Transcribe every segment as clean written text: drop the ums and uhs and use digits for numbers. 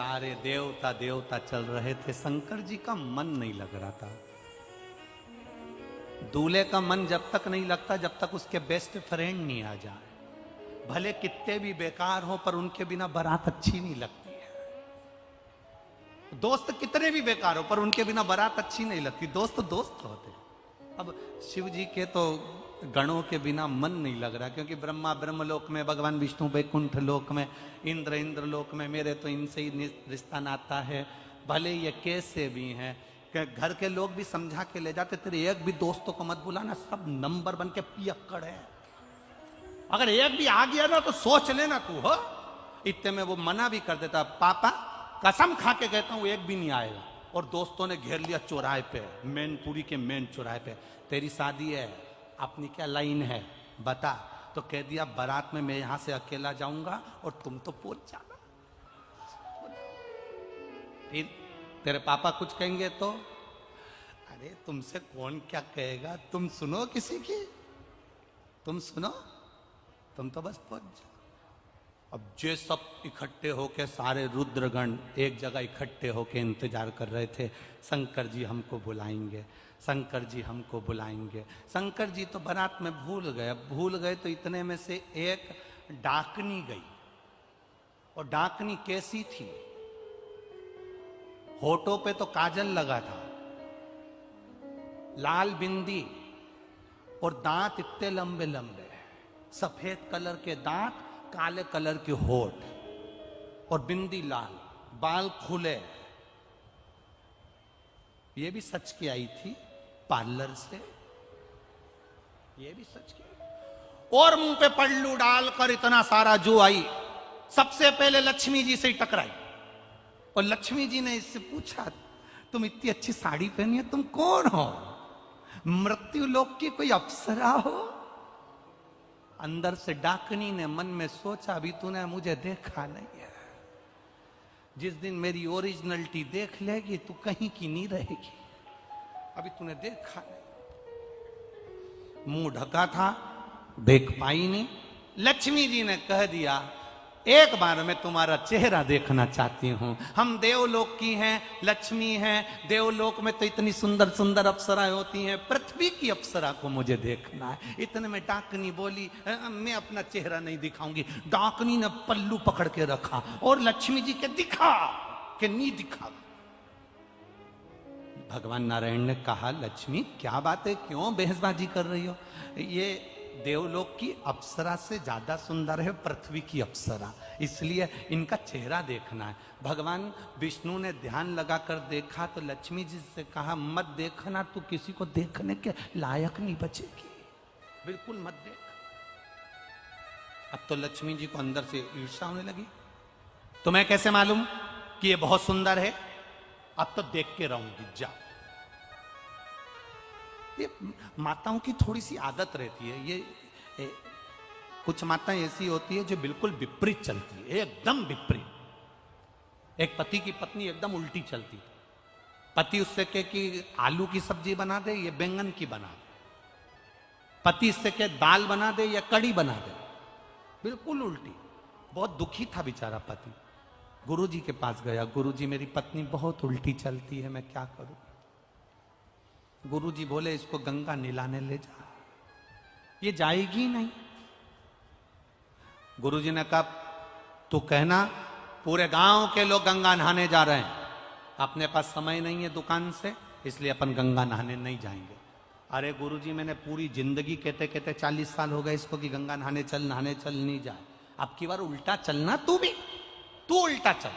सारे देवता देवता चल रहे थे, शंकर जी का मन नहीं लग रहा था। दूल्हे का मन जब तक नहीं लगता जब तक उसके बेस्ट फ्रेंड नहीं आ जाए। भले कितने भी बेकार हो पर उनके बिना बारात अच्छी नहीं लगती है। दोस्त कितने भी बेकार हो पर उनके बिना बारात अच्छी नहीं लगती। दोस्त दोस्त होते। अब शिव जी के तो गणों के बिना मन नहीं लग रहा, क्योंकि ब्रह्मा ब्रह्मलोक में, भगवान विष्णु वैकुंठ लोक में, इंद्र इंद्रलोक में, मेरे तो इनसे ही रिश्ता नाता है। भले ये कैसे भी हैं, घर के लोग भी समझा के ले जाते, तेरे एक भी दोस्तों को मत बुलाना, सब नंबर बन के पियक्कड़ है। अगर एक भी आ गया ना तो सोच लेना तू हो। इतने में वो मना भी कर देता, पापा कसम खा के कहता हूं एक भी नहीं आएगा। और दोस्तों ने घेर लिया चौराहे पे, मैनपुरी के मेन चौराहे पे, तेरी शादी है, अपनी क्या लाइन है बता। तो कह दिया बारात में मैं यहां से अकेला जाऊंगा और तुम तो पहुंच जाना। फिर तेरे पापा कुछ कहेंगे तो, अरे तुमसे कौन क्या कहेगा, तुम सुनो किसी की, तुम सुनो, तुम तो बस पहुंच जाओ। अब जे सब इकट्ठे होके, सारे रुद्रगण एक जगह इकट्ठे होके इंतजार कर रहे थे, शंकर जी हमको बुलाएंगे, शंकर जी हमको बुलाएंगे। शंकर जी तो बारात में भूल गए। अब भूल गए तो इतने में से एक डाकनी गई। और डाकनी कैसी थी, होठों पे तो काजल लगा था, लाल बिंदी, और दांत इतने लंबे लंबे, सफेद कलर के दांत, काले कलर के होठ, और बिंदी लाल, बाल खुले। ये भी सच की आई थी पार्लर से, ये भी सच की। और मुंह पे पल्लू डालकर इतना सारा जो आई, सबसे पहले लक्ष्मी जी से ही टकराई। और लक्ष्मी जी ने इससे पूछा, तुम इतनी अच्छी साड़ी पहनी है, तुम कौन हो? मृत्यु लोक की कोई अप्सरा हो? अंदर से डाकनी ने मन में सोचा, अभी तूने मुझे देखा नहीं है, जिस दिन मेरी ओरिजिनलिटी देख लेगी तू कहीं की नहीं रहेगी, अभी तूने देखा नहीं। मुंह ढका था, देख पाई नहीं। लक्ष्मी जी ने कह दिया, एक बार मैं तुम्हारा चेहरा देखना चाहती हूं। हम देवलोक की हैं, लक्ष्मी हैं, देवलोक में तो इतनी सुंदर सुंदर अप्सराएं होती हैं, पृथ्वी की अप्सरा को मुझे देखना है। इतने में डाकनी बोली, मैं अपना चेहरा नहीं दिखाऊंगी। डाकनी ने पल्लू पकड़ के रखा और लक्ष्मी जी के दिखा कि नहीं दिखा। भगवान नारायण ने कहा, लक्ष्मी क्या बात है, क्यों बहसबाजी कर रही हो? ये देवलोक की अप्सरा से ज्यादा सुंदर है पृथ्वी की अप्सरा, इसलिए इनका चेहरा देखना है। भगवान विष्णु ने ध्यान लगाकर देखा तो लक्ष्मी जी से कहा, मत देखना, तू किसी को देखने के लायक नहीं बचेगी, बिल्कुल मत देख। अब तो लक्ष्मी जी को अंदर से ईर्ष्या होने लगी, तुम्हें कैसे मालूम कि ये बहुत सुंदर है? अब तो देख के रहूंगी, जा। ये माताओं की थोड़ी सी आदत रहती है। ये कुछ माताएं ऐसी होती है जो बिल्कुल विपरीत चलती है, एकदम विपरीत। एक पति की पत्नी एकदम उल्टी चलती है। पति उससे कहे कि आलू की सब्जी बना दे, ये बैंगन की बना दे। पति इससे कहे दाल बना दे या कड़ी बना दे, बिल्कुल उल्टी। बहुत दुखी था बेचारा पति। गुरुजी के पास गया, गुरुजी मेरी पत्नी बहुत उल्टी चलती है, मैं क्या करूं? गुरुजी बोले, इसको गंगा नहलाने ले जा, ये जाएगी नहीं। गुरुजी ने कहा, तू कहना पूरे गांव के लोग गंगा नहाने जा रहे हैं, अपने पास समय नहीं है दुकान से, इसलिए अपन गंगा नहाने नहीं जाएंगे। अरे गुरुजी, मैंने पूरी जिंदगी कहते कहते 40 साल हो गए इसको कि गंगा नहाने चल, नहीं जाए। अब की बार उल्टा चलना, तू उल्टा चल।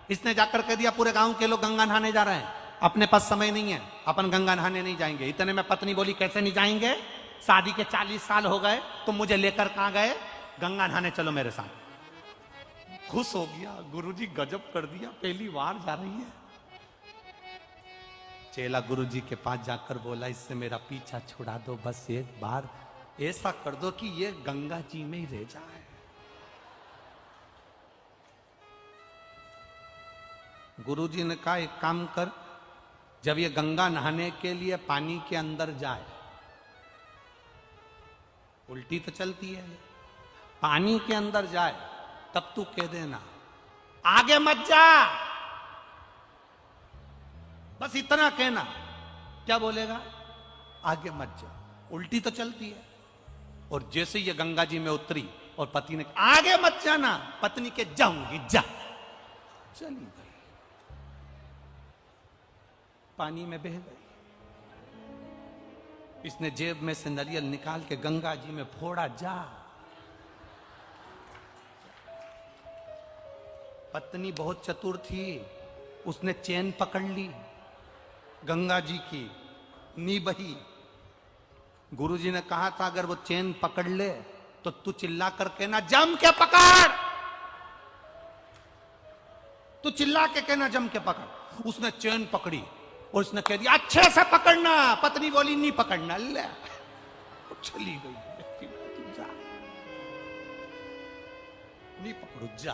इसने जाकर कह दिया, पूरे गांव के लोग गंगा नहाने जा रहे हैं, अपने पास समय नहीं है, अपन गंगा नहाने नहीं जाएंगे। इतने में पत्नी बोली, कैसे नहीं जाएंगे? शादी के 40 साल हो गए, तुम मुझे लेकर कहां गए? गंगा नहाने चलो मेरे साथ। खुश हो गया, गुरुजी गजब कर दिया, पहली बार जा रही है। चेला गुरुजी के पास जाकर बोला, इससे मेरा पीछा छुड़ा दो, बस एक बार ऐसा कर दो कि ये गंगा जी में ही रह जाए। गुरुजी ने कहा, एक काम कर, जब ये गंगा नहाने के लिए पानी के अंदर जाए, उल्टी तो चलती है, पानी के अंदर जाए, तब तू कह देना, आगे मत जा, बस इतना कहना। क्या बोलेगा? आगे मत जा। उल्टी तो चलती है। और जैसे ये गंगा जी में उतरी और पति ने आगे मत जाना, पत्नी के जाऊंगी, जा। चली गई, पानी में बह गई। इसने जेब में से नारियल निकाल के गंगा जी में फोड़ा, जा। पत्नी बहुत चतुर थी, उसने चेन पकड़ ली गंगा जी की, नी बही। गुरुजी ने कहा था अगर वो चेन पकड़ ले तो तू चिल्ला करके ना, जम के पकड़, तू चिल्ला के कहना जम के पकड़। उसने चेन पकड़ी और उसने कह दिया अच्छे से पकड़ना। पत्नी बोली नहीं पकड़ना, ले। चली गई, जा, नहीं पकड़ो, जा।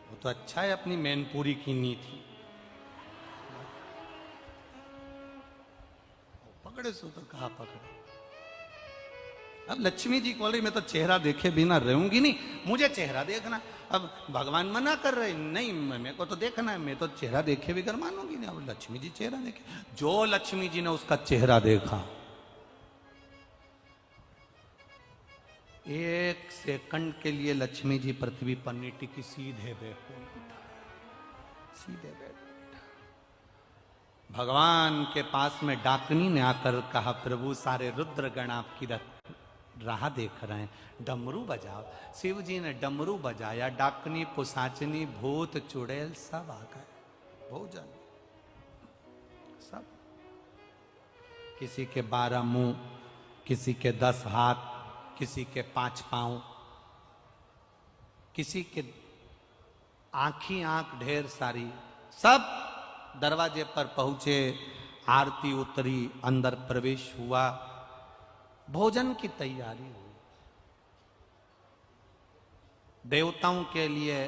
वो तो अच्छा है अपनी मैनपुरी की नी थी, पकड़े सो तो कहा पकड़े। अब लक्ष्मी जी बोल रही मैं तो चेहरा देखे बिना रहूंगी नहीं, मुझे चेहरा देखना। अब भगवान मना कर रहे, नहीं मेरे को तो देखना है, मैं तो चेहरा देखे बिगर मानूंगी नहीं। अब लक्ष्मी जी चेहरा देखे, जो लक्ष्मी जी ने उसका चेहरा देखा, 1 सेकंड के लिए लक्ष्मी जी पृथ्वी पर नहीं टिकी, सीधे बैठा, सीधे बैठा। भगवान के पास में डाकनी ने आकर कहा प्रभु सारे रुद्रगण आपकी राह देख रहे हैं, डमरू बजाओ। शिव जी ने डमरू बजाया, डाकनी पुसाचनी भूत चुड़ैल सब आ गए, भोजन सब। किसी के 12 मुंह, किसी के 10 हाथ, किसी के 5 पांव, किसी के आंखी आंख ढेर सारी, सब दरवाजे पर पहुंचे। आरती उतरी, अंदर प्रवेश हुआ, भोजन की तैयारी हुई। देवताओं के लिए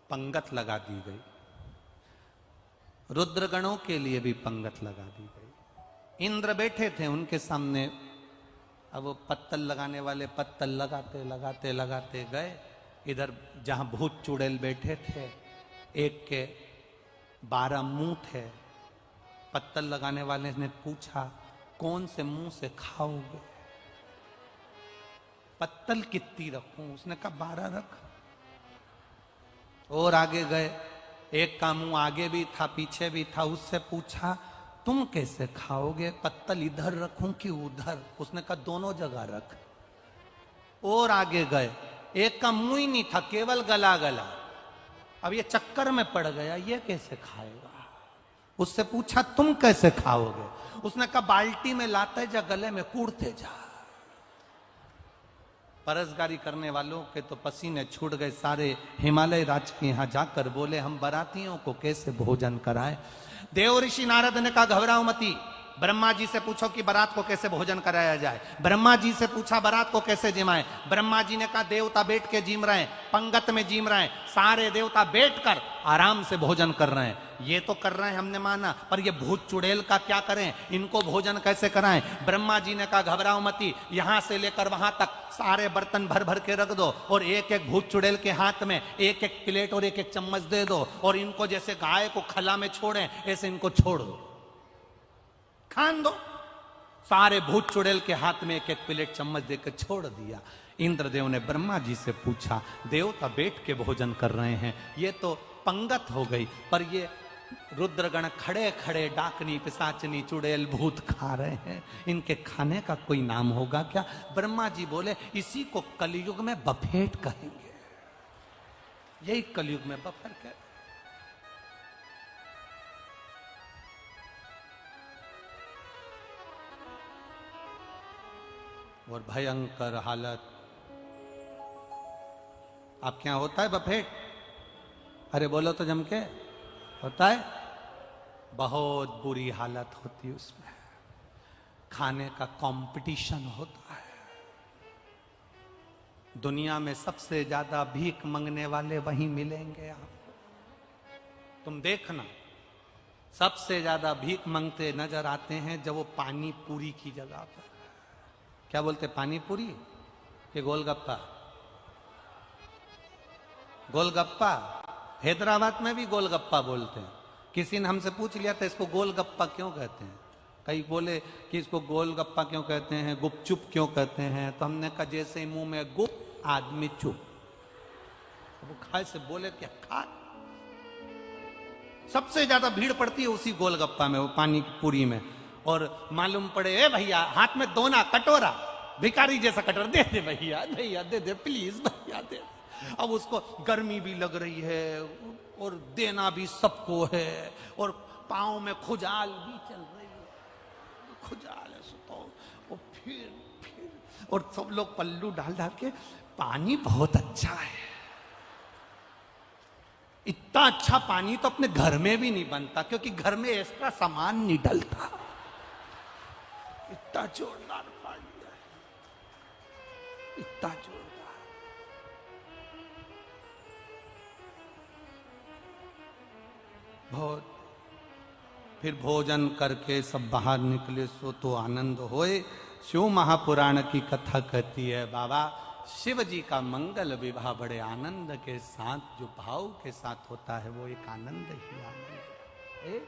पंगत लगा दी गई, रुद्रगणों के लिए भी पंगत लगा दी गई। इंद्र बैठे थे उनके सामने। अब वो पत्तल लगाने वाले पत्तल लगाते लगाते लगाते गए। इधर जहां भूत चुड़ैल बैठे थे, एक के 12 मुंह थे। पत्तल लगाने वाले ने पूछा कौन से मुंह से खाओगे? पत्तल कितनी रखूं? उसने कहा 12 रख। और आगे गए, एक का मुंह आगे भी था पीछे भी था, उससे पूछा तुम कैसे खाओगे? पत्तल इधर रखूं कि उधर? उसने कहा दोनों जगह रख। और आगे गए, एक का मुंह ही नहीं था, केवल गला गला। अब ये चक्कर में पड़ गया, ये कैसे खाएगा? उससे पूछा तुम कैसे खाओगे? उसने कहा बाल्टी में लाते जा, गले में कूड़ते जा। परसगारी करने वालों के तो पसीने छूट गए सारे। हिमालय राज के यहां जाकर बोले हम बारातियों को कैसे भोजन कराएं? देव ऋषि नारद ने कहा घबराओ मती, ब्रह्मा जी से पूछो कि बारात को कैसे भोजन कराया जाए। ब्रह्मा जी से पूछा बारात को कैसे जिमाए। ब्रह्मा जी ने कहा देवता बैठ के जिम रहे हैं, पंगत में जिम रहे हैं, सारे देवता बैठकर आराम से भोजन कर रहे हैं। ये तो कर रहे हैं हमने माना, पर ये भूत चुड़ैल का क्या करें, इनको भोजन कैसे कराएं? ब्रह्मा जी ने कहा घबराओ मती, यहां से लेकर वहां तक सारे बर्तन भर भर के रख दो और एक एक भूत चुड़ैल के हाथ में एक एक प्लेट और एक एक चम्मच दे दो, और इनको जैसे गाय को खला में छोड़े ऐसे इनको छोड़ दो, खान दो। सारे भूत चुड़ैल के हाथ में एक एक प्लेट चम्मच देकर छोड़ दिया। इंद्रदेव ने ब्रह्मा जी से पूछा देवता बैठ के भोजन कर रहे हैं, ये तो पंगत हो गई, पर ये रुद्रगण खड़े खड़े डाकनी पिशाचनी चुड़ैल भूत खा रहे हैं, इनके खाने का कोई नाम होगा क्या? ब्रह्मा जी बोले इसी को कलयुग में बफेट कहेंगे। यही कलयुग में बफर कहते। और भयंकर हालत। आपके यहां होता है बफेट? अरे बोलो तो जम के, होता है? बहुत बुरी हालत होती है उसमें, खाने का कंपटीशन होता है। दुनिया में सबसे ज्यादा भीख मांगने वाले वहीं मिलेंगे आपको। तुम देखना, सबसे ज्यादा भीख मांगते नजर आते हैं जब वो पानी पूरी की जगह पर। क्या बोलते, पानी पूरी कि गोलगप्पा? गोलगप्पा। हैदराबाद में भी गोलगप्पा बोलते हैं। किसी ने हमसे पूछ लिया था इसको गोलगप्पा क्यों कहते हैं, कई बोले कि इसको गोलगप्पा क्यों कहते हैं, गुपचुप क्यों कहते हैं। तो हमने कहा जैसे मुंह में गुप आदमी चुप, वो खाए से बोले क्या खा। सबसे ज्यादा भीड़ पड़ती है उसी गोलगप्पा में, वो पानी की पूरी में। और मालूम पड़े ए भैया हाथ में दोना कटोरा, भिखारी जैसा कटोरा दे दे भैया, भैया दे दे प्लीज भैया दे। अब उसको गर्मी भी लग रही है और देना भी सबको है, और पाँव में खुजाल भी चल रही है, खुजाल है सुतो। और फिर और सब लोग पल्लू डाल डाल के, पानी बहुत अच्छा है। इतना अच्छा पानी तो अपने घर में भी नहीं बनता, क्योंकि घर में एक्स्ट्रा सामान नहीं डलता। इतना जोरदार पानी है, इतना जोरदार। बहुत। फिर भोजन करके सब बाहर निकले, सो तो आनंद होए। शिव महापुराण की कथा कहती है बाबा शिव जी का मंगल विवाह बड़े आनंद के साथ, जो भाव के साथ होता है वो एक आनंद ही आनंद है।